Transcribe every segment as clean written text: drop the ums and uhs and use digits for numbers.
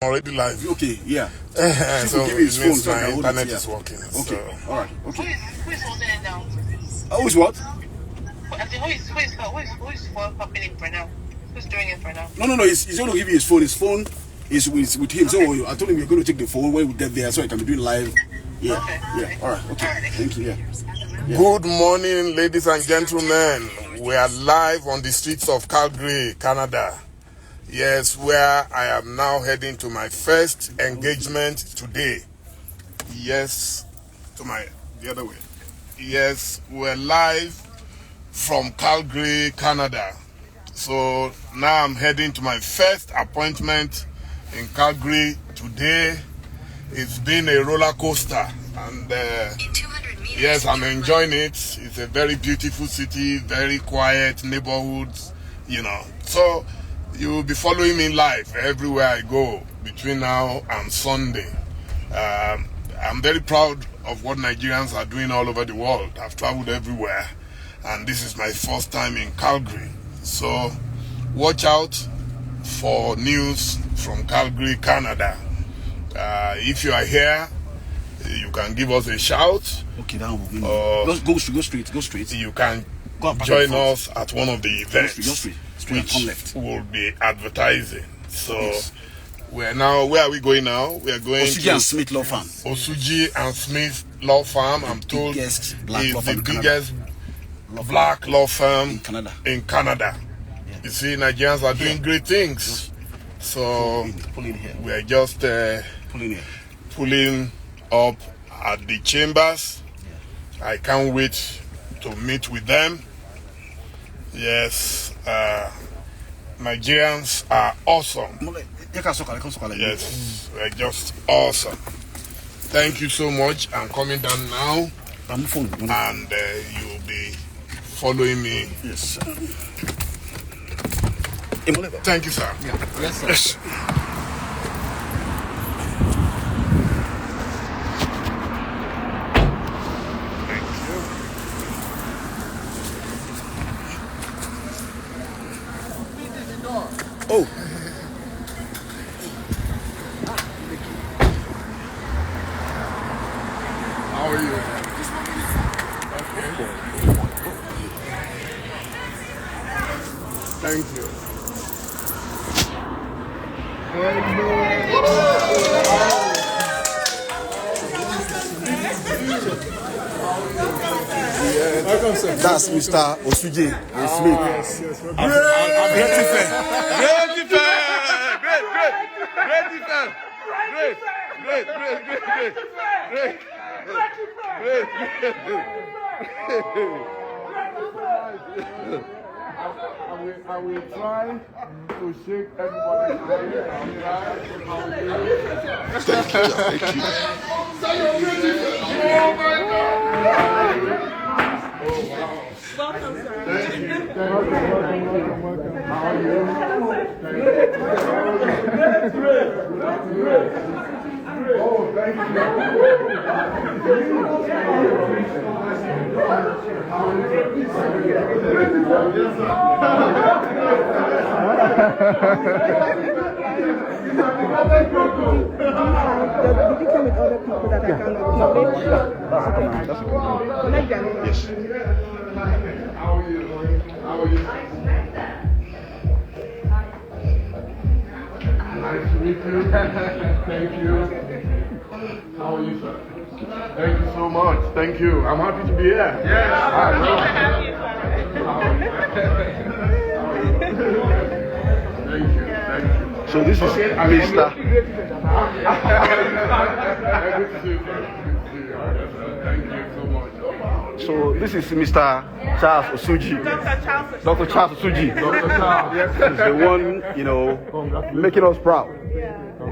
already live. Okay, yeah. So give me his it means phone, my so internet is working. Okay, So. all right, okay. Who is holding it down? Who is what? Who is popping it for now? Who's doing it for now? No. He's going to give you his phone. His phone is with him. Okay. So I told him we're going to take the phone when we get there, so I can be doing live. Yeah, okay. Yeah. All right. Okay. Thank you. Yeah. Good morning, ladies and gentlemen. We are live on the streets of Calgary, Canada. Yes, where I am now heading to my first engagement today. Yes, the other way. Yes, we're live from Calgary, Canada. So now I'm heading to my first appointment in Calgary today. It's been a roller coaster, and yes, I'm enjoying it. It's a very beautiful city, very quiet neighborhoods, So you will be following me live everywhere I go between now and Sunday. I'm very proud of what Nigerians are doing all over the world. I've traveled everywhere, and this is my first time in Calgary. So watch out for news from Calgary, Canada. If you are here, you can give us a shout. Okay, now go straight. You can join us at one of the events, which will be advertising. So where are we going now? We are going Osuji and Smith Law Firm. Osuji and Smith Law Firm. I'm told is the biggest black law firm in Canada. Yeah. You see, Nigerians are doing great things. So we are just pulling up at the chambers. Yeah. I can't wait to meet with them. Yes, Nigerians are awesome. Yes, we're just awesome. Thank you so much. I'm coming down now, and you'll be following me. Yes. Thank you, sir. Yeah. Yes, sir. Yes. Oh. How are you? Okay. Thank you. That's Mr. Osuji Smith. Yes. I will try to shake everybody's hand. Thank you. Oh my God! Welcome, sir. Welcome. How are you? Oh, thank Did you come with other people that I can acknowledge? Yes. How are you? How are you? Nice to meet you. Thank you. How are you, sir? Thank you so much. Thank you. I'm happy to be here. Yes. Thank you. So this is Mr. Thank you so much. So this is Mr. Charles Osuji. Dr. Charles Osuji. Dr. Charles. Yes. He's the one, making us proud.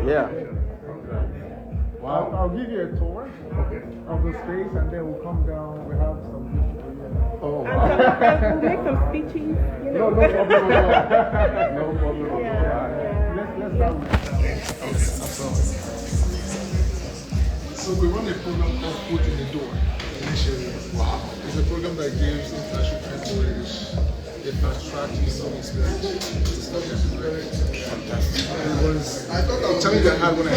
Yeah. I'll give you a tour of the space, and then we'll come down. We have some people here. Oh, wow. We'll make some speeches, No problem at all. No problem at all. Let's start. So we run a program called Foot in the Door initially. Wow. It's a program that gives international trainers the fast track to some experience. It's not just very fantastic. It was a challenge I had when I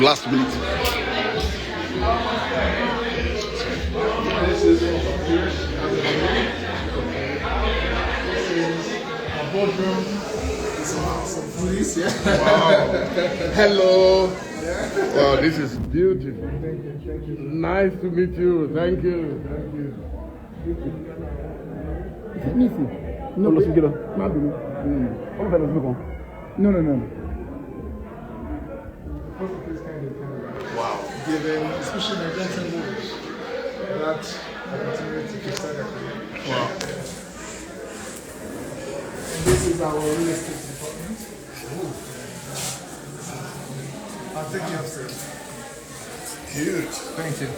last minute. This is here. Our boardroom. Some foodies, yeah. Wow. Hello. Wow, this is beautiful. Thank you. Nice to meet you. Thank you. No, no. Wow. Given, especially my dancing movies, that opportunity to start a career. Wow. And this is our real estate department. I'll take you upstairs. Huge. Thank you.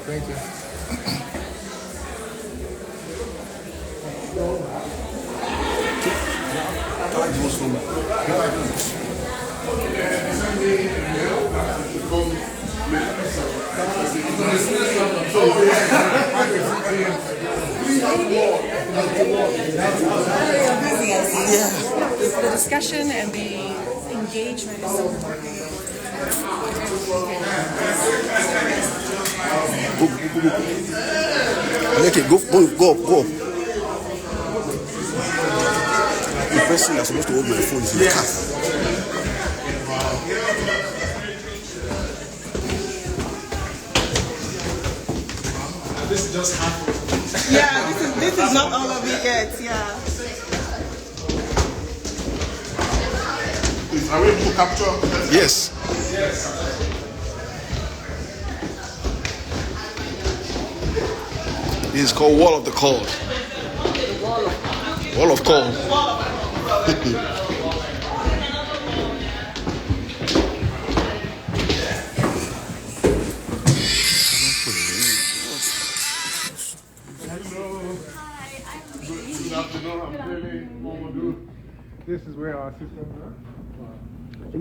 The discussion and the engagement is so important. Okay, go up. The person that's supposed to hold my phone is in the car. This is just half of it. Yeah, this is not all of it yet. Yeah. Are we able to capture? Yes. This is called Wall of the Called. Wall of Call. Good afternoon. I'm Dele Momodu. This is where our systems are. Stay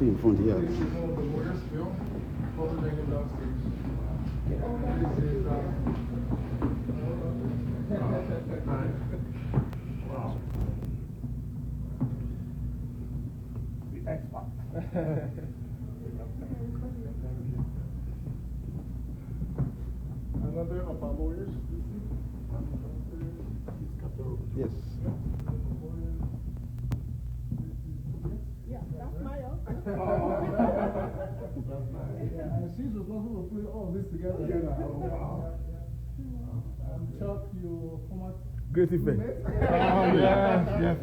in front here. This is one of the lawyers, Bill. Both of them downstairs. This is Wow. The expert. another of our lawyers. Yes. Yeah, that's my office. And she's responsible for putting all this together. Chuck, your former Great effect. Yes.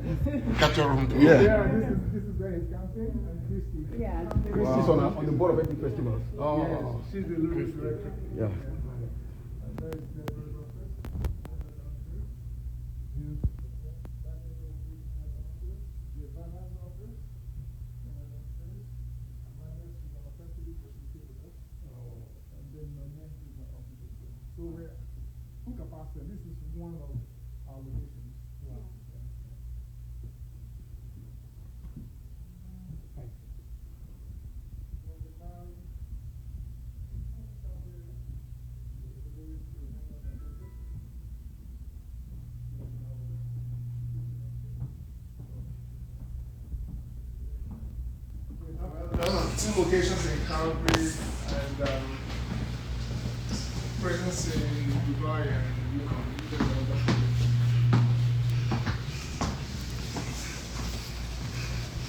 Capture room too. Yeah. Yeah, this is where he's counting, and Christy. Yeah. Christy's on the board of ethnic festivals. Oh. Yes, she's the lyrics director. Yeah. And there's Deborah's office. Giovanna's office. Amanda's, she's on maternity leave, but she's still with us. And then Nonye is my office as well. So we're full capacity. This is one of our locations. Wow. Two locations in Calgary and presence in Dubai and Yukon.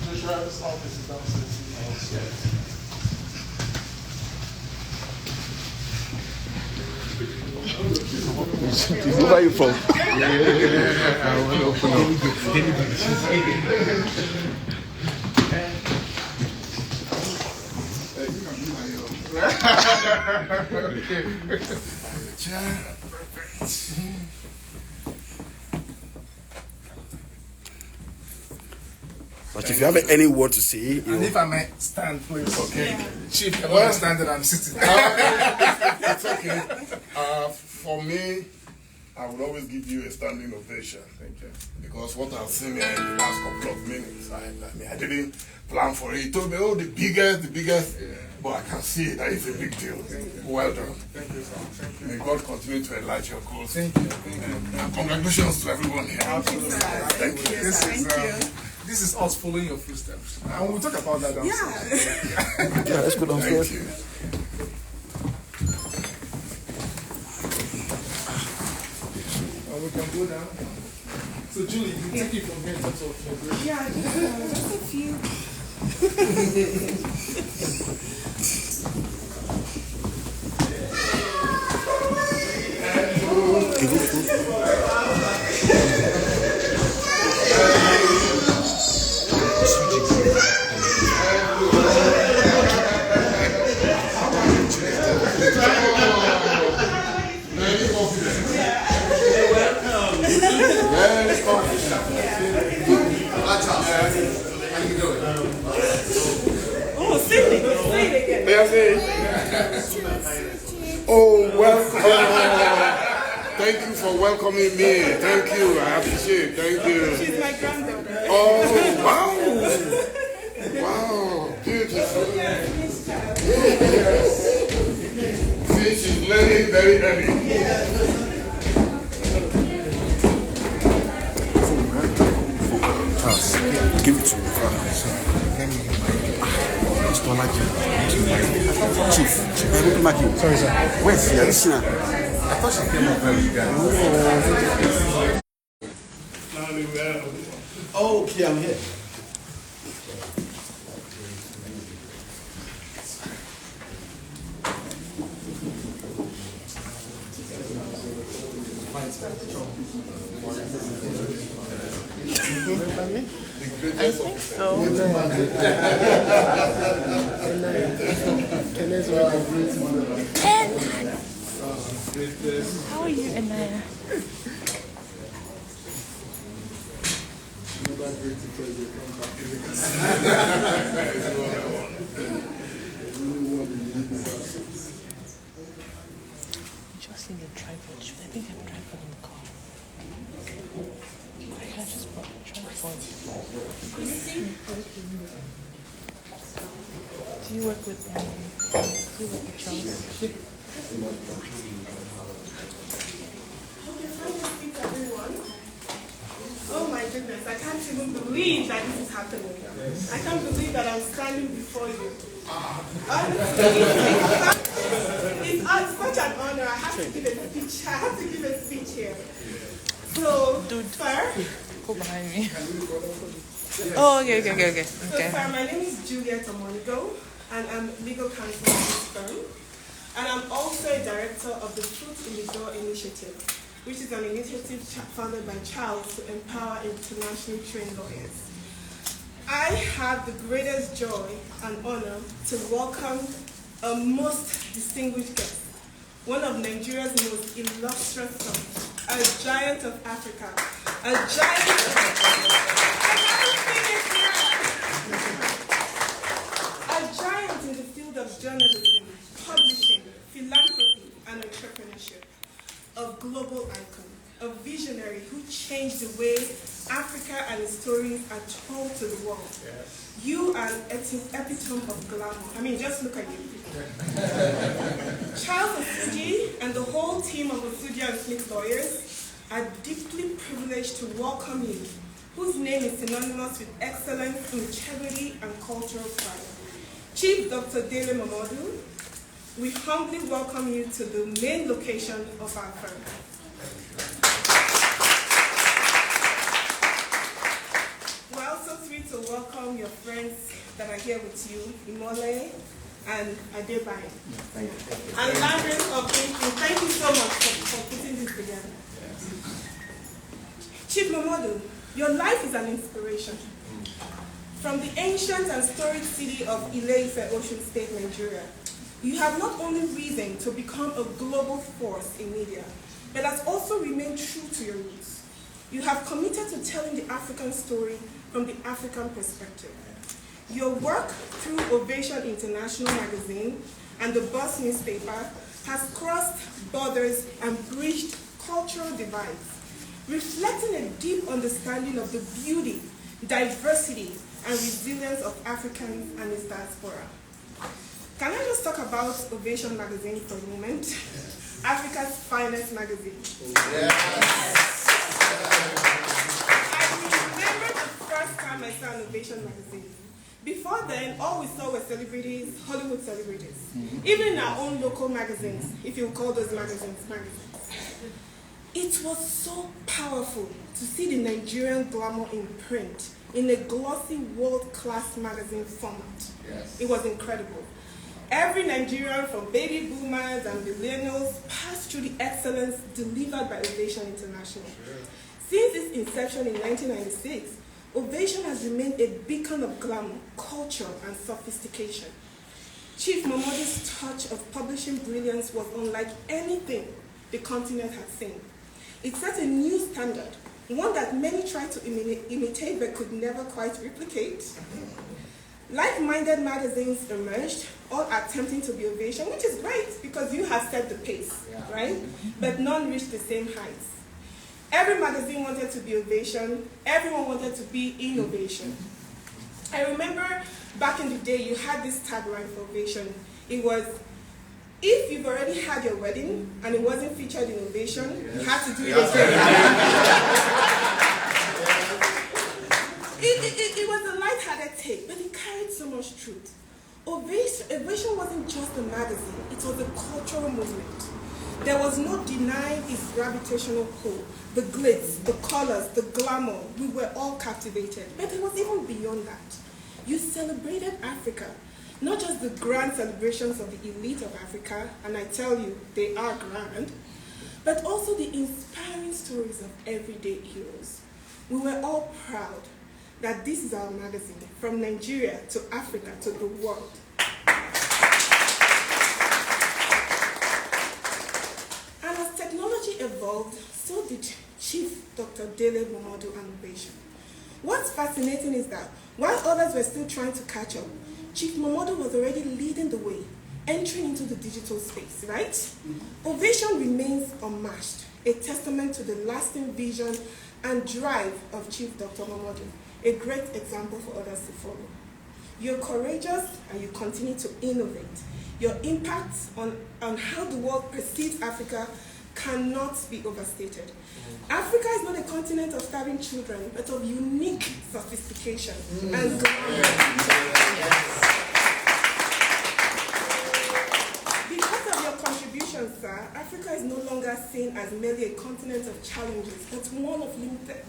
Joshua's office is downstairs. Where are you from? I want to open But if you have any word to say, And if I might stand, please. Okay. Chief, I want to stand and I'm sitting. It's okay. For me, I will always give you a standing ovation. Thank you. Because what I've seen here in the last couple of minutes, I didn't plan for it. He told me, oh, the biggest, yeah. But I can see that it's a big deal. Well done. Thank you, sir. Thank you. May God continue to enlarge your goals. Thank you. Thank you. And congratulations to everyone here. Absolutely. Thank you. This is us following your footsteps. And we'll talk about that downstairs. Yeah, let's go downstairs. Thank you. And we can go down. So, Julie, you take it from here in terms of your grade. Yeah, just a few. Oh, say it again. Oh, welcome. Thank you for welcoming me. Thank you. I appreciate it. Thank you. She's my granddaughter. Oh, wow. Wow. Beautiful. See, she's learning very early. Give it to me. Chief. Sorry, sir. Where's the listener? I thought she came up very good. Oh, okay, I'm here. I think so. How are you, Anaya? Just need a tripod. I think I have a tripod in the car. I just brought a tripod. Do you work with Charles? Oh my goodness, I can't even believe that this is happening. I can't believe that I'm standing before you. Honestly, it's such an honor. I have to give a speech. I have to give a speech here. So, sir. Go behind me. Oh, okay. So, sir, my name is Juliette Omonigho, and I'm legal counsel at this firm. And I'm also a director of the Foot in the Door initiative, which is an initiative founded by Charles to empower internationally trained lawyers. I have the greatest joy and honor to welcome a most distinguished guest, one of Nigeria's most illustrious sons, a giant of Africa, a giant in the field of journalism, publishing, philanthropy, and entrepreneurship, a global icon, a visionary who changed the way Africa and its stories are told to the world. Yes. You are an epitome of glamour. I mean, just look at you. Charles Osuji and the whole team of Osuji and Smith lawyers are deeply privileged to welcome you, whose name is synonymous with excellence, integrity, and cultural pride. Chief Dr. Dele Momodu, we humbly welcome you to the main location of our firm. We're also thrilled to welcome your friends that are here with you, Imole and Adebayo. And Landry of Thinking, thank you so much for putting this together. Chief Momodu, your life is an inspiration. From the ancient and storied city of Ile-Ife, Osun State, Nigeria, you have not only risen to become a global force in media, but has also remained true to your roots. You have committed to telling the African story from the African perspective. Your work through Ovation International magazine and the Bus newspaper has crossed borders and bridged cultural divides, reflecting a deep understanding of the beauty, diversity, and resilience of Africans and its diaspora. Can I just talk about Ovation magazine for a moment? Africa's finest magazine. I remember the first time I saw an Ovation magazine. Before then, all we saw were celebrities, Hollywood celebrities. Even in our own local magazines, if you call those magazines. It was so powerful to see the Nigerian glamour in print, in a glossy world-class magazine format. Yes. It was incredible. Every Nigerian, from baby boomers and millennials, passed through the excellence delivered by Ovation International. Sure. Since its inception in 1996, Ovation has remained a beacon of glamour, culture, and sophistication. Chief Momodu's touch of publishing brilliance was unlike anything the continent had seen. It set a new standard, one that many tried to imitate but could never quite replicate. Like-minded magazines emerged, all attempting to be Ovation, which is great because you have set the pace, right? But none reached the same heights. Every magazine wanted to be Ovation, everyone wanted to be innovation. I remember back in the day you had this tagline for Ovation. It was, if you've already had your wedding and it wasn't featured in Ovation, you had to do it again. It was a light-hearted take, but it carried so much truth. Ovation wasn't just a magazine, it was a cultural movement. There was no denying its gravitational pull. The glitz, the colors, the glamour, we were all captivated. But it was even beyond that. You celebrated Africa, not just the grand celebrations of the elite of Africa, and I tell you, they are grand, but also the inspiring stories of everyday heroes. We were all proud that this is our magazine, from Nigeria to Africa to the world. And as technology evolved, so did Chief Dr. Dele Momodu and Ovation. What's fascinating is that while others were still trying to catch up, Chief Momodu was already leading the way, entering into the digital space, right? Ovation remains unmatched, a testament to the lasting vision and drive of Chief Dr. Momodu, a great example for others to follow. You're courageous and you continue to innovate. Your impact on how the world perceives Africa cannot be overstated. Africa is not a continent of starving children, but of unique sophistication and glamour. Because of your contributions, sir, Africa is no longer seen as merely a continent of challenges, but one of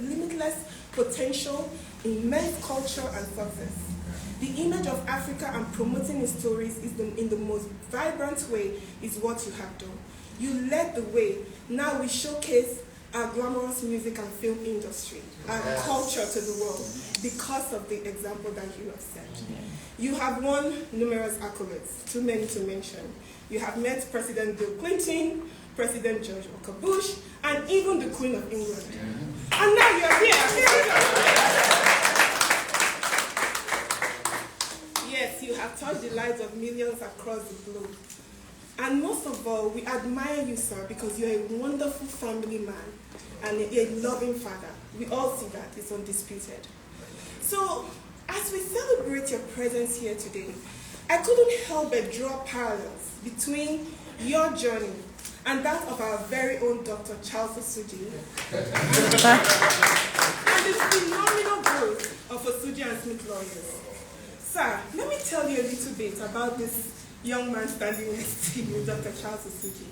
limitless potential, immense culture and success. The image of Africa and promoting its stories in the most vibrant way is what you have done. You led the way. Now we showcase our glamorous music and film industry, our culture to the world, because of the example that you have set. You have won numerous accolades, too many to mention. You have met President Bill Clinton, President George Walker Bush, and even the Queen of England. And now you're here. Here we go. Yes, you have touched the lives of millions across the globe. And most of all, we admire you, sir, because you're a wonderful family man and a loving father. We all see that, it's undisputed. So, as we celebrate your presence here today, I couldn't help but draw parallels between your journey and that of our very own Dr. Charles Osuji and the phenomenal growth of Osuji and Smith lawyers. Sir, let me tell you a little bit about this young man standing next to you, Dr. Charles Osuji.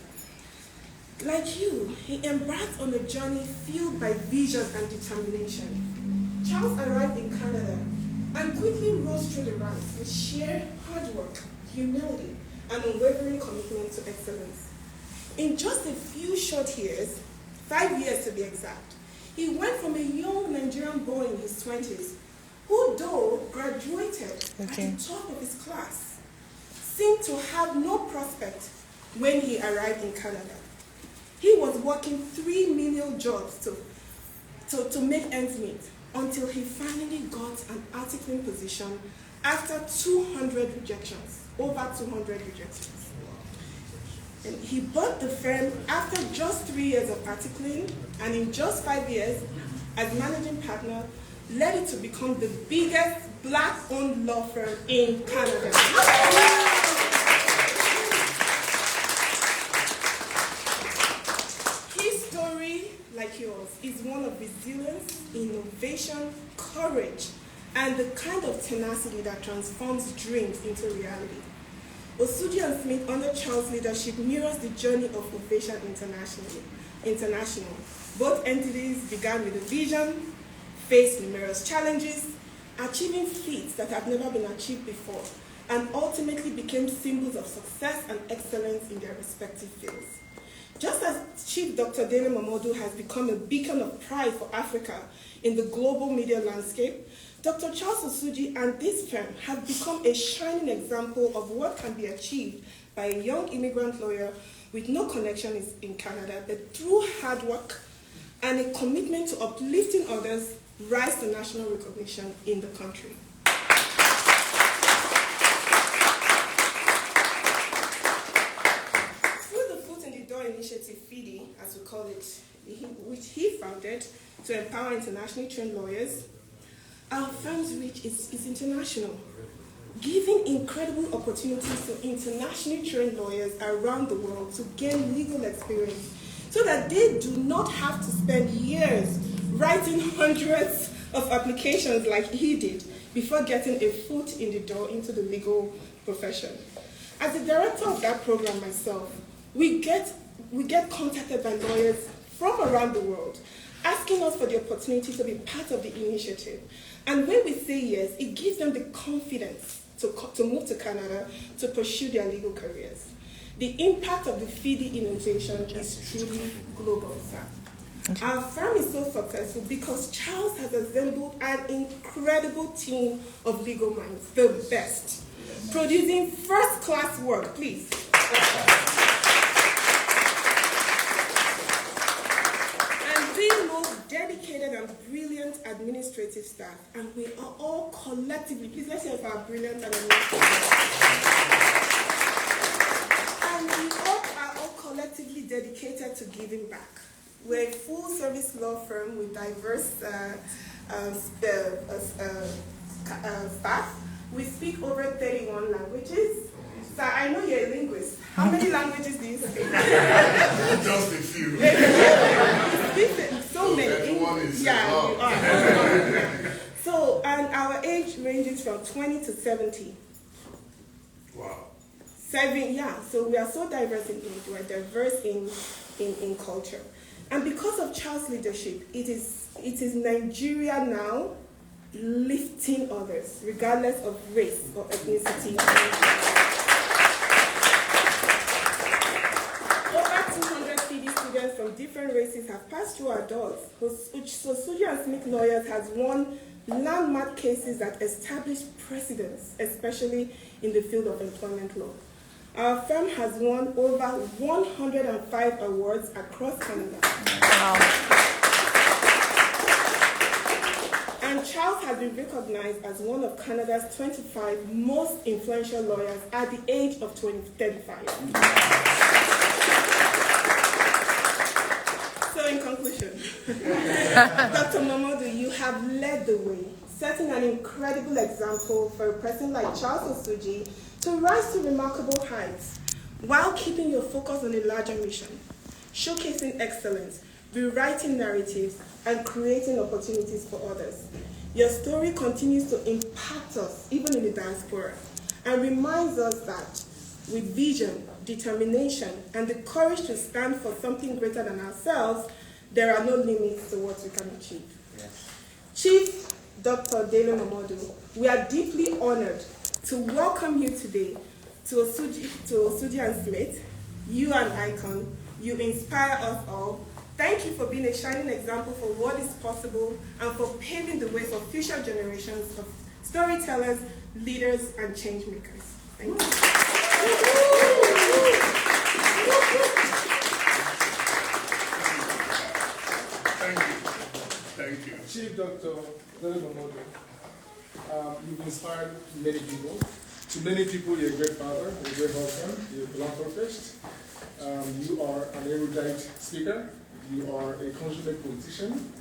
Like you, he embarked on a journey fueled by vision and determination. Charles arrived in Canada and quickly rose through the ranks with sheer hard work, humility, and unwavering commitment to excellence. In just a few short years, 5 years to be exact, he went from a young Nigerian boy in his 20s, who though graduated at the top of his class, seemed to have no prospect when he arrived in Canada. He was working 3 million jobs to make ends meet until he finally got an articling position after 200 rejections, over 200 rejections. And he bought the firm after just 3 years of articling, and in just 5 years, as managing partner, led it to become the biggest black-owned law firm in Canada. His story, like yours, is one of resilience, innovation, courage, and the kind of tenacity that transforms dreams into reality. Osuji and Smith, under Charles' leadership, mirrors the journey of Ovation International. Both entities began with a vision, faced numerous challenges, achieving feats that have never been achieved before, and ultimately became symbols of success and excellence in their respective fields. Just as Chief Dr. Dele Momodu has become a beacon of pride for Africa in the global media landscape, Dr. Charles Osuji and this firm have become a shining example of what can be achieved by a young immigrant lawyer with no connection in Canada, but through hard work and a commitment to uplifting others, rise to national recognition in the country. Through the Foot in the Door initiative, FIDI, as we call it, which he founded to empower internationally trained lawyers, our firm's reach is international, giving incredible opportunities to internationally trained lawyers around the world to gain legal experience so that they do not have to spend years writing hundreds of applications like he did before getting a foot in the door into the legal profession. As the director of that program myself, we get contacted by lawyers from around the world asking us for the opportunity to be part of the initiative. And when we say yes, it gives them the confidence to move to Canada to pursue their legal careers. The impact of the FIDI innovation is truly global. Our firm is so successful because Charles has assembled an incredible team of legal minds, the best, producing first-class work, please. And the most dedicated and brilliant administrative staff, and we are all collectively, please let's hear for our brilliant administrative and we all are all collectively dedicated to giving back. We're a full-service law firm with diverse staff. We speak over 31 languages. So I know you're a linguist. How many languages do you speak? Just a few. So many. 31 is yeah, you are. So, and our age ranges from 20 to 70. Wow. 7, yeah. So we are so diverse in age. We're diverse in culture. And because of Charles' leadership, it is Nigeria now lifting others, regardless of race or ethnicity. Over 200 FIDI students from different races have passed through our doors. Osuji and Smith lawyers has won landmark cases that establish precedents, especially in the field of employment law. Our firm has won over 105 awards across Canada. Wow. And Charles has been recognized as one of Canada's 25 most influential lawyers at the age of 35. So in conclusion, Dr. Momodu, you have led the way, setting an incredible example for a person like Charles Osuji to rise to remarkable heights while keeping your focus on a larger mission, showcasing excellence, rewriting narratives, and creating opportunities for others. Your story continues to impact us, even in the diaspora, and reminds us that with vision, determination, and the courage to stand for something greater than ourselves, there are no limits to what we can achieve. Yes. Chief Dr. Dele Momodu, we are deeply honored to welcome you today to Osuji and Smith. You are an icon. You inspire us all. Thank you for being a shining example for what is possible and for paving the way for future generations of storytellers, leaders, and change makers. Thank you. Thank you. Chief Dr. Dele Momodu, you've inspired many people. To many people, you're a great father, you're a great husband, you're a philanthropist, You are an erudite speaker. You are a consummate politician.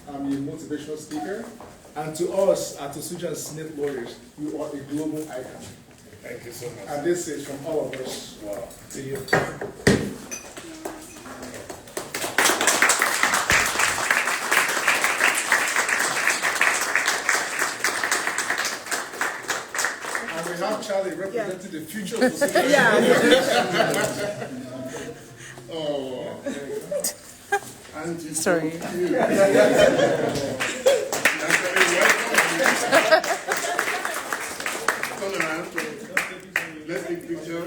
You're a motivational speaker. And to us, at Osuji Smith lawyers, you are a global icon. Thank you so much. And this is from all of us to you. And we have Charlie representing the future of Osuji. Oh, and Sorry. Let's take picture.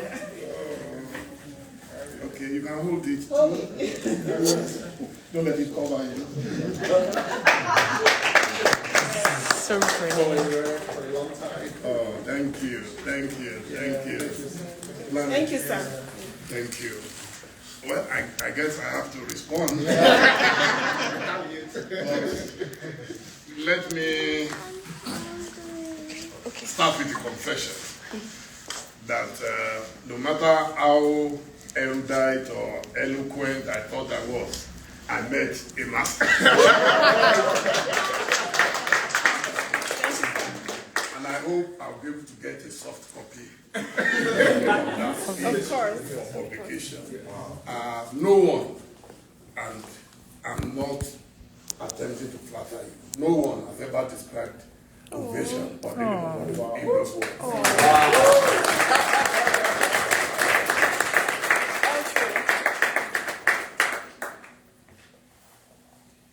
Okay, you can hold it. Don't let it cover you. So pretty. For a long time. Oh, thank you, thank you, thank you. Thank you, sir. Thank you. Well, I guess I have to respond. Let me start with the confession that no matter how erudite or eloquent I thought I was, I met a master. And I hope I'll be able to get a soft copy Of course. for publication. No one, and I'm not attempting to flatter you, no one has ever described ovation or Dele Momodu in those words.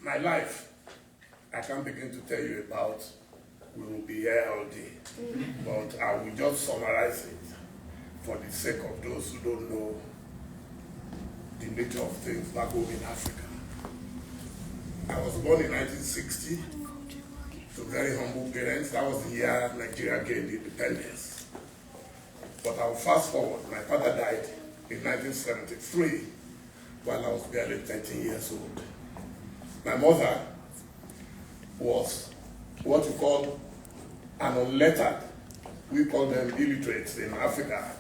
My life, I can't begin to tell you about. We will be here all day, but I will just summarize it for the sake of those who don't know the nature of things back home in Africa. I was born in 1960 to very humble parents. That was the year Nigeria gained independence. But I will fast forward. My father died in 1973 while I was barely 13 years old. My mother was what you call an unlettered. We call them illiterates in Africa,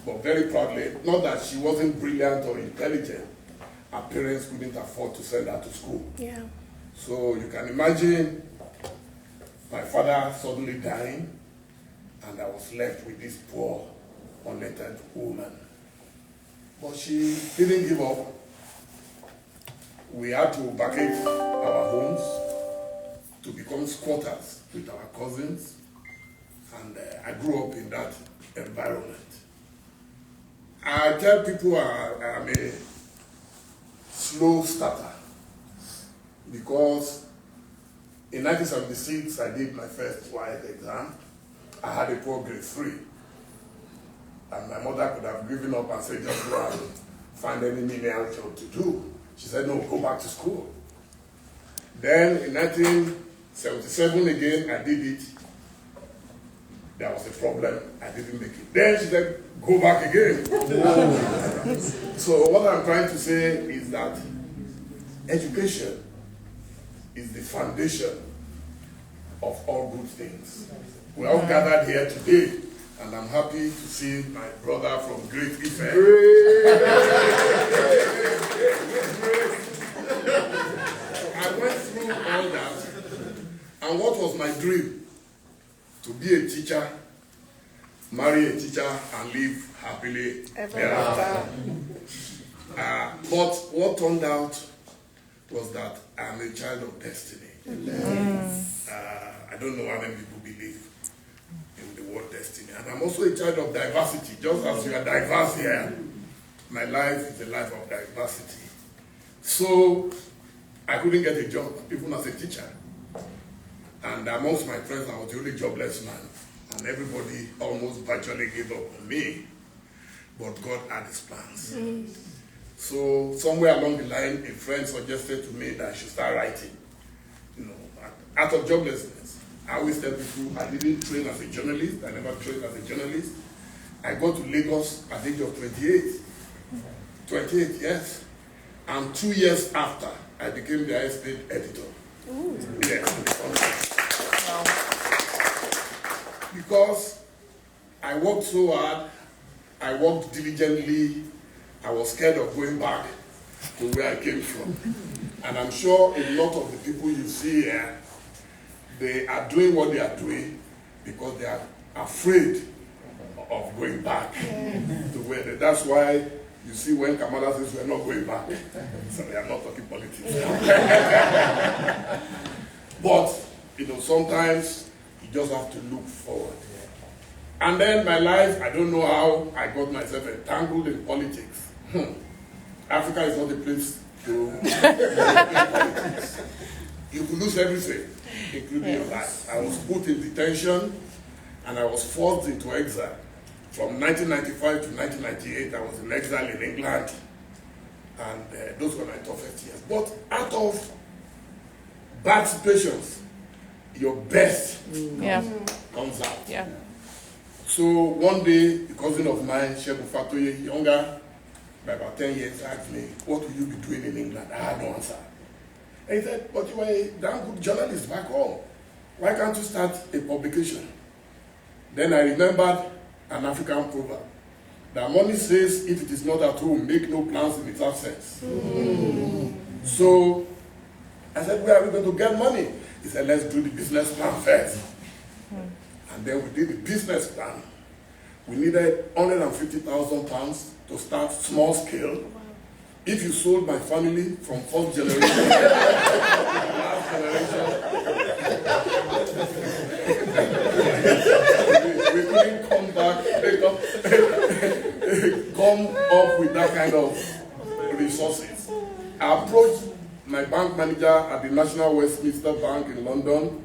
but very proudly, not that she wasn't brilliant or intelligent, her parents couldn't afford to send her to school. Yeah. So you can imagine my father suddenly dying, and I was left with this poor, unlettered woman. But she didn't give up. We had to vacate our homes to become squatters with our cousins, and I grew up in that environment. I tell people I'm a slow starter because in 1976 I did my first WAEC exam. I had a poor grade 3, and my mother could have given up and said just go and find any menial job to do. She said no, go back to school. Then in 1977 again, I did it. There was a problem, I didn't make it. Then she said, go back again. So what I'm trying to say is that education is the foundation of all good things. We're all gathered here today, and I'm happy to see my brother from Great Ife. I went through all that, and what was my dream? To be a teacher, marry a teacher, and live happily ever after. But what turned out was that I'm a child of destiny. I don't know how many people believe in the word destiny. And I'm also a child of diversity. Just as you are diverse here, my life is a life of diversity. So I couldn't get a job, even as a teacher. And amongst my friends, I was the only jobless man. And everybody almost virtually gave up on me. But God had his plans. So somewhere along the line, a friend suggested to me that I should start writing. You know, out of joblessness. I always tell people I didn't train as a journalist. I never trained as a journalist. I got to Lagos at the age of 28. 28, yes. And 2 years after, I became the highest paid editor. Yes. Because I worked so hard, I worked diligently, I was scared of going back to where I came from. And I'm sure a lot of the people you see here, they are doing what they are doing because they are afraid of going back to where they, that's why you see when Kamala says we're not going back, so they are not talking politics. But, you know, sometimes you just have to look forward. And then my life, I don't know how I got myself entangled in politics. Africa is not a place to politics. You could lose everything, including your life. I was put in detention and I was forced into exile. From 1995 to 1998, I was in exile in England, and those were my toughest years. But out of bad situations, your best comes out. Yeah. So one day, a cousin of mine, Shebu Fatoye, younger by about 10 years, asked me, what will you be doing in England? I had no answer. And he said, but you are a damn good journalist back home. Why can't you start a publication? Then I remembered an African proverb that money says, if it is not at home, make no plans in its absence. So I said, where are we going to get money? He said, let's do the business plan first. And then we did the business plan. We needed £150,000 to start small scale. If you sold my family from first generation to last generation, we couldn't come up with that kind of resources. I approached my bank manager at the National Westminster Bank in London,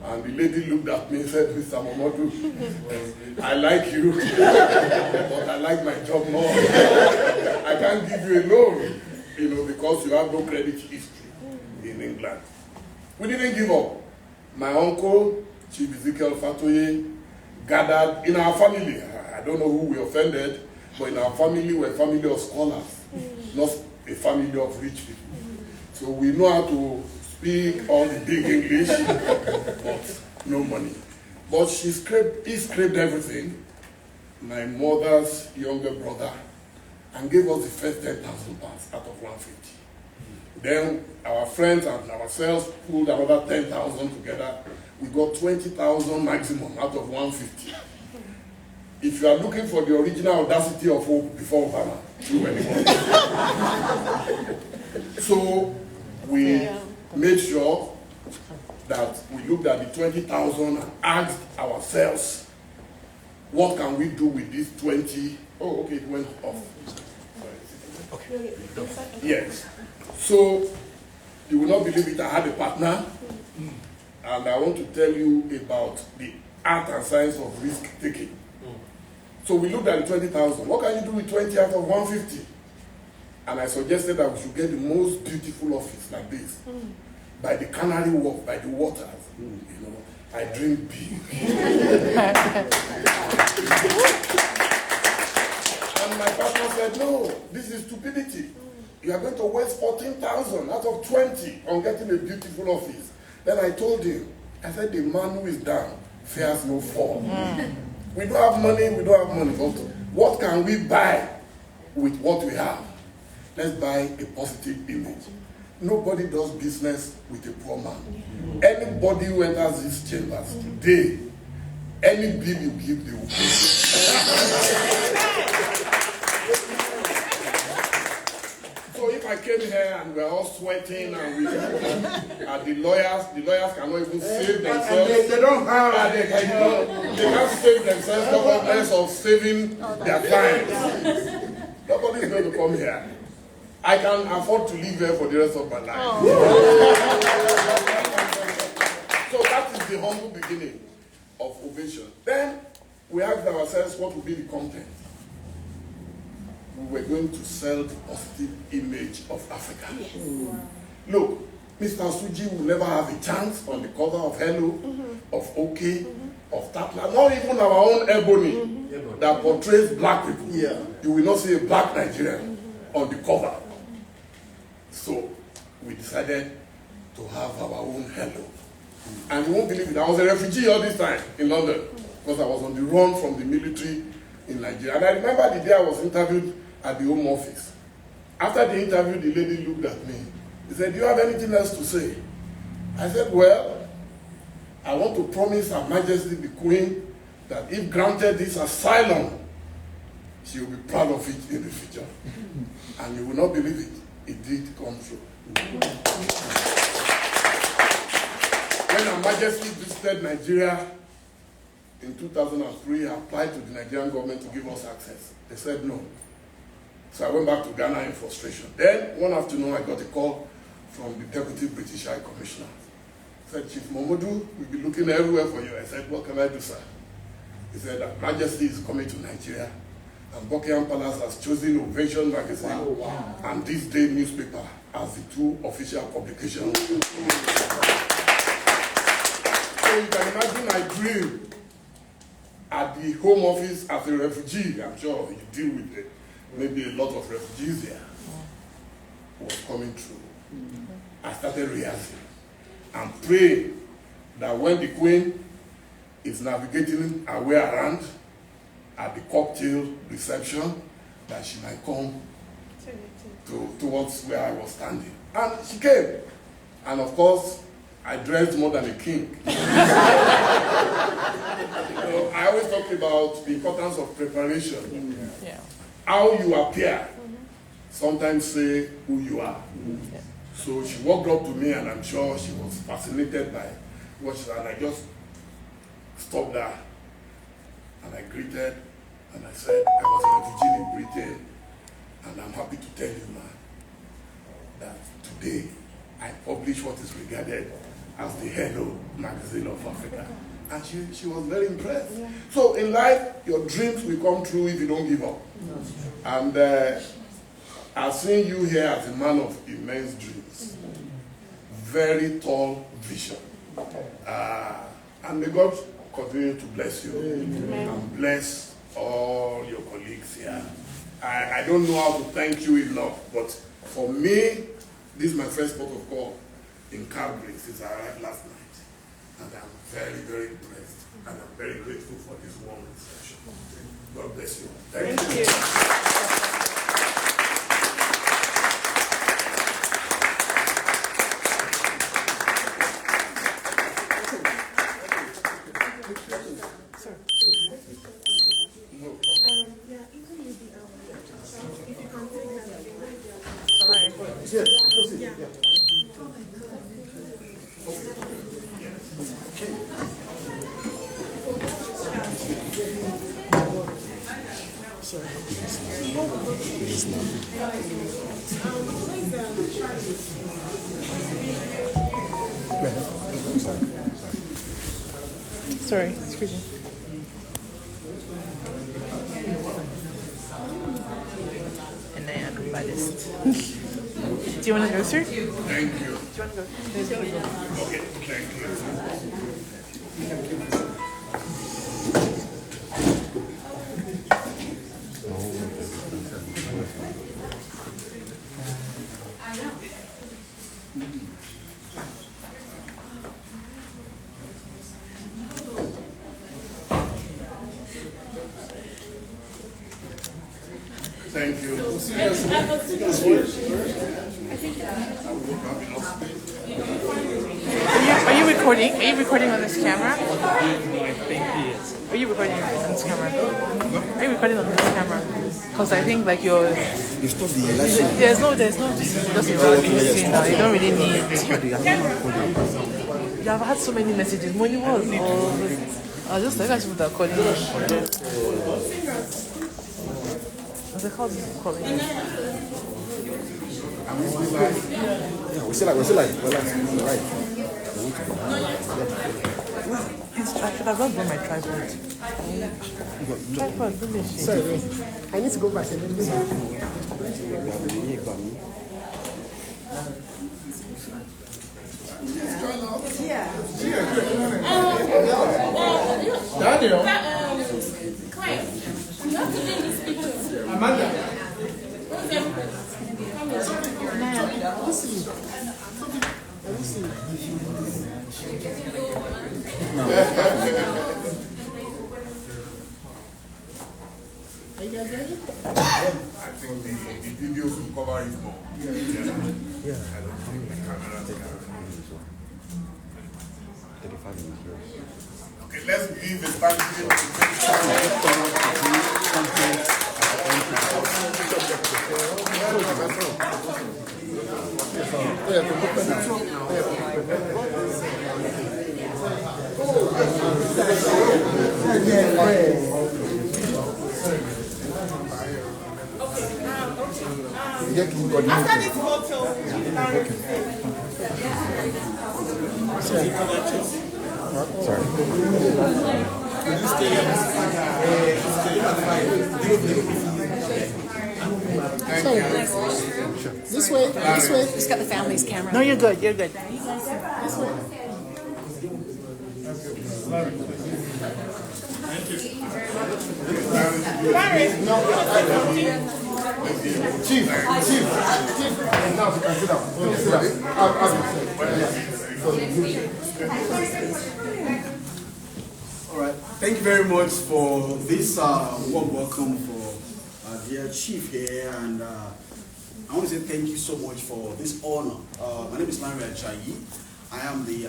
and the lady looked at me and said, Mr. Momodu, I like you, but I like my job more. I can't give you a loan, you know, because you have no credit history in England. We didn't give up. My uncle, Chief Ezekiel Fatoye, gathered in our family. I don't know who we offended, but in our family, we're a family of scholars, not a family of rich people. So we know how to speak all the big English, but no money. But he scraped everything, my mother's younger brother, and gave us the first 10,000 pounds out of 150. Then our friends and ourselves pulled another 10,000 together. We got 20,000 maximum out of 150. If you are looking for the original audacity of hope before Obama, through anyone. So we made sure that we looked at the 20,000 and asked ourselves, what can we do with this 20? Oh, okay, it went off. Okay. Yes. So you will not believe it, I had a partner, and I want to tell you about the art and science of risk taking. So we looked at the 20,000. What can you do with 20 out of 150? And I suggested that we should get the most beautiful office like this, by the Canary Wharf, by the waters. You know, I dream big. And my partner said, no, this is stupidity. You are going to waste 14,000 out of 20 on getting a beautiful office. Then I told him, I said, the man who is down fears no fall. We don't have money, but what can we buy with what we have? Let's buy a positive image. Nobody does business with a poor man. Anybody who enters these chambers today, any bill you give, they will pay. So if I came here and we're all sweating and the lawyers cannot even save themselves. They don't have. They can't save themselves, regardless of saving their clients. Nobody is going to come here. I can afford to live here for the rest of my life. So that is the humble beginning of Ovation. Then we asked ourselves what would be the content. We were going to sell the positive image of Africa. Yes. Look, Mr. Osuji will never have a chance on the cover of Hello, of OK, of Tatler, not even our own Ebony that portrays black people. Yeah. You will not see a black Nigerian on the cover. So we decided to have our own Hello. And you won't believe it, I was a refugee all this time in London because I was on the run from the military in Nigeria. And I remember the day I was interviewed at the Home Office. After the interview, the lady looked at me. He said, "Do you have anything else to say?" I said, "Well, I want to promise Her Majesty the Queen that if granted this asylum, she will be proud of it in the future." And you will not believe it, it did come true. When Her Majesty visited Nigeria in 2003, I applied to the Nigerian government to give us access. They said no. So I went back to Ghana in frustration. Then, one afternoon, I got a call from the Deputy British High Commissioner. He said, "Chief Momodu, we'll be looking everywhere for you." I said, "What can I do, sir?" He said, "Her Majesty is coming to Nigeria, and Buckingham Palace has chosen Ovation magazine and This Day newspaper as the two official publications." So you can imagine my dream at the Home Office as a refugee. I'm sure you deal with it. Maybe a lot of refugees here was coming true. I started rehearsing and praying that when the Queen is navigating her way around at the cocktail reception, that she might come towards where I was standing. And she came. And of course, I dressed more than a king. I always talk about the importance of preparation. Yeah. How you appear sometimes say who you are. So she walked up to me, and I'm sure she was fascinated by what she said. And I just stopped her, and I greeted, and I said, "I was a refugee in Britain, and I'm happy to tell you, man, that today I publish what is regarded as the Hello magazine of Africa." And she was very impressed. Yeah. So in life, your dreams will come true if you don't give up. And I've seen you here as a man of immense dreams. Very tall vision. And may God continue to bless you. Amen. And bless all your colleagues here. I don't know how to thank you enough, but for me, this is my first port of call in Calgary since I arrived last night. And I'm very, very impressed. And I'm very grateful for this warm reception. God bless you. Thank you. Sorry, excuse me. And I am the baddest. Do you want to go, sir? Thank you. Do you want to go? Okay, thank you. Thank you. Are you recording? Are you recording on this camera? I think he is. Are you recording on this camera? Are you recording on this camera? Because I think like your there's no just now. You don't really need. Yeah, I've had so many messages. Money was I was just like I should put calling. What's it called? Calling. Yeah, we still like, we're right. I should have not brought my tripod. Tripod, don't be ashamed. Sorry, I need to go back a little bit. Yeah. Daniel. Client, you have to do this picture. Amanda. Are you guys ready? I think cover it more. Yeah. Okay, let's give a standing After this photo, This way, this way. It's got the family's camera. No, you're good. You're good. Chief. Now you can sit down. Sit down. All right. Thank you very much for this warm welcome for dear Chief here, and I want to say thank you so much for this honor. My name is Larry Ajayi. I am the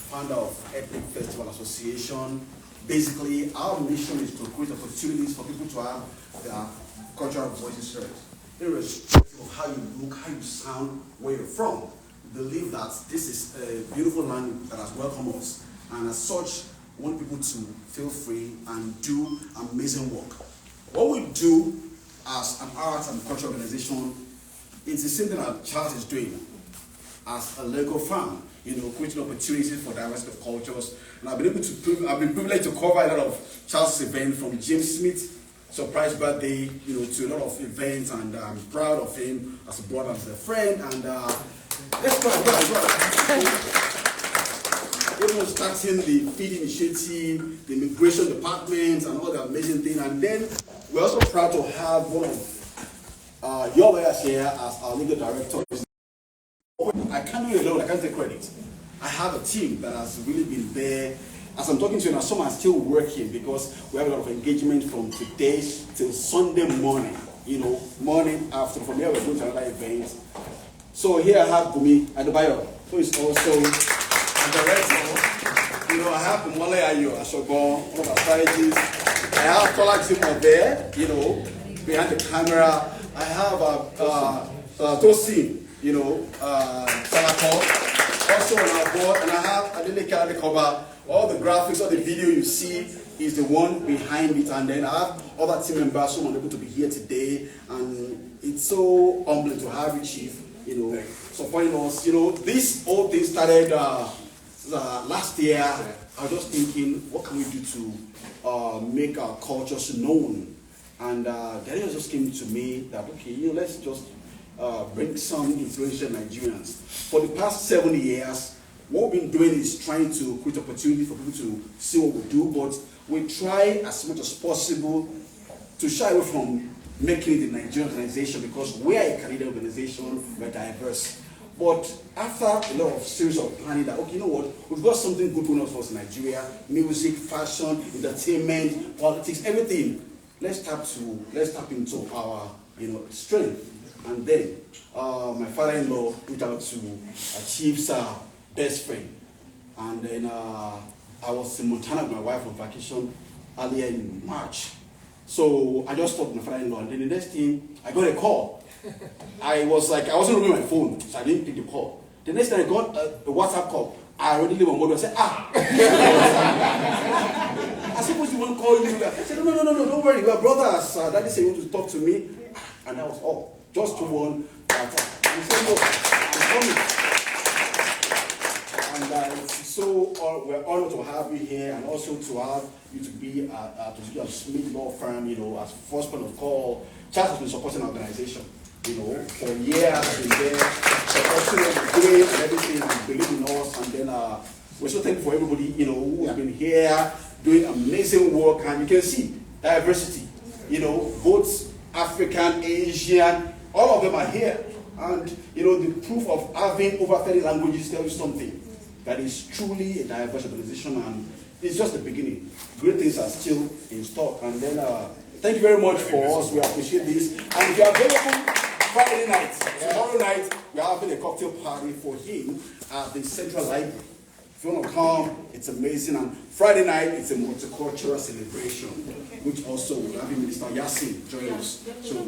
founder of Ethnic Festival Association. Basically, our mission is to create opportunities for people to have their cultural voices heard, irrespective of how you look, how you sound, where you're from. We believe that this is a beautiful land that has welcomed us, and as such, we want people to feel free and do amazing work. What we do as an arts and cultural organization is the same thing that Charles is doing as a Lego firm, creating opportunities for diversity of cultures. And I've been privileged to cover a lot of Charles' events, from James Smith surprise birthday, to a lot of events, and I'm proud of him as a brother, as a friend, and let's go. Even starting the feed initiative, the immigration department, and all the amazing things, and then we're also proud to have one of your lawyers here as our legal director. I can't do it alone, I can't take credit. I have a team that has really been there. As I'm talking to you now, some are still working because we have a lot of engagement from today till Sunday morning. Morning after. From here we're going to another event. So here I have Bumi Adebayo, who is also a director. I have Mwale Ayo Ashogbon, one of our strategists. I have Tola Zimo there, behind the camera. I have Tosin, Salako, also on our board, and I have Adele Kalade. All the graphics, all the video you see is the one behind it, and then I have other team members who are able to be here today, and it's so humbling to have you, Chief, supporting us. This whole thing started last year. I was just thinking, what can we do to make our cultures known? And the idea just came to me that, okay, let's just bring some influential Nigerians. For the past 7 years, what we've been doing is trying to create opportunity for people to see what we do, but we try as much as possible to shy away from making it a Nigerian organization, because we are a Canadian organization, we're diverse. But after a lot of series of planning that, okay, we've got something good going on for us in Nigeria: music, fashion, entertainment, politics, everything. Let's tap into our strength. And then my father-in-law reached out to Chief's best friend, and then I was in Montana with my wife on vacation earlier in March. So I just talked to my father-in-law, and then the next thing, I got a call. I wasn't looking at my phone, so I didn't pick the call. The next time I got a WhatsApp call, I already live on Modu. I said, I said, what do you want to call you? I said, no, don't worry, we are brothers. Daddy said he wants to talk to me, and that was all. Just to one WhatsApp. And he said, no, I'm coming. And we're honored to have you here, and also to have you to be at Osuji Smith law firm, as first point of call. Charles has been supporting our organization, for years, been there, supporting us, doing and everything, and believing in us. And then we're so thankful for everybody, who has been here, doing amazing work, and you can see diversity, both African, Asian, all of them are here. And, the proof of having over 30 languages tells you something. That is truly a diverse organization, and it's just the beginning. Great things are still in stock. And then, thank you very much for us. We appreciate this. And if you are available Friday night. Tomorrow night, we're having a cocktail party for him at the Central Library. If you want to come, it's amazing. And Friday night, it's a multicultural celebration, which also will have Minister Yassin join us. So,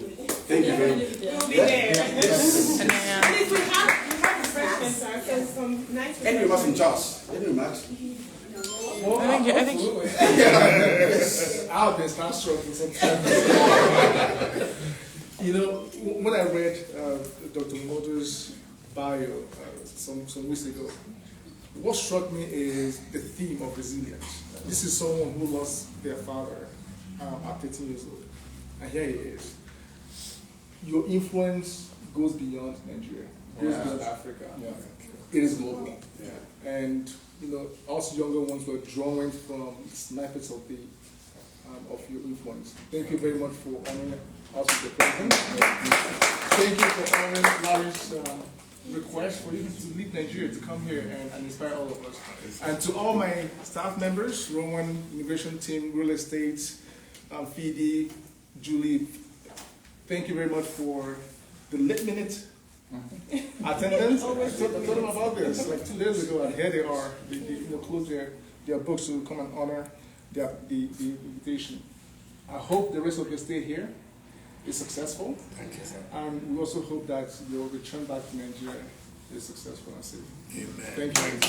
thank you very much. We'll be there. Please, we have refreshments, sir. So some nice Any remarks from Charles? Any remarks? I think I've been starstruck sometimes. You know, when I read Dr. Momodu's bio some weeks ago, what struck me is the theme of resilience. This is someone who lost their father at 13 years old, and here he is. Your influence goes beyond Nigeria, goes beyond Africa. Yeah. It is global. Yeah. And you know, us younger ones were drawing from snippets of the of your influence. Thank you very much for honoring us with the presence. Thank you for honoring Larry's request for you to leave Nigeria to come here and inspire all of us. And to all my staff members, Rowan, immigration team, real estate, Fidi, Julie, thank you very much for the late minute attendance. I told them about this like 2 days ago, and here they are. They closed their books to come and honor the invitation. I hope the rest of your stay here is successful. Thank you, sir. And we also hope that your return back to Nigeria is successful and safe. Amen. Thank you.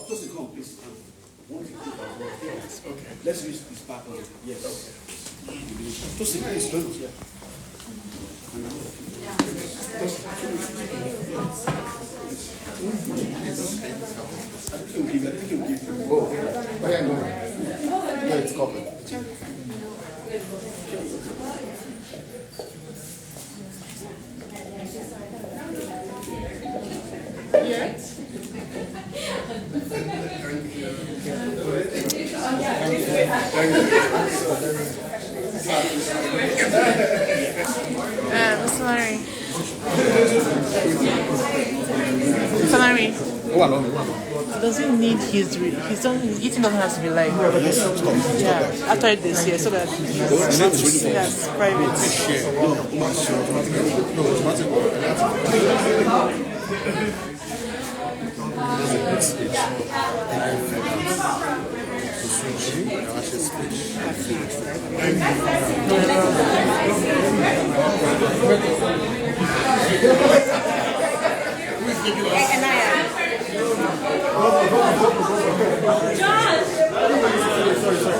Just come, please. Okay. Let's use this back on. Yes. Okay. Just please, don't. Yeah. I think he'll give you. Oh, yeah, no. No, it's covered. Mr. Larry. Mr. Larry. Does he need his eating doesn't have to be like yeah after this year so that yes private.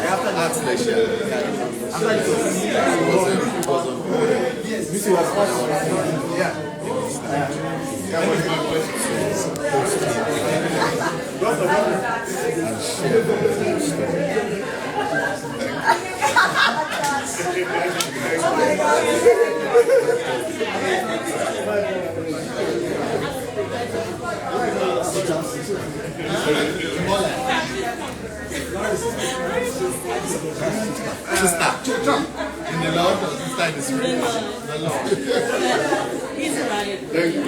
After that session, sister, jump in the Lord, sister is ready. The Lord. He's right. Thank you.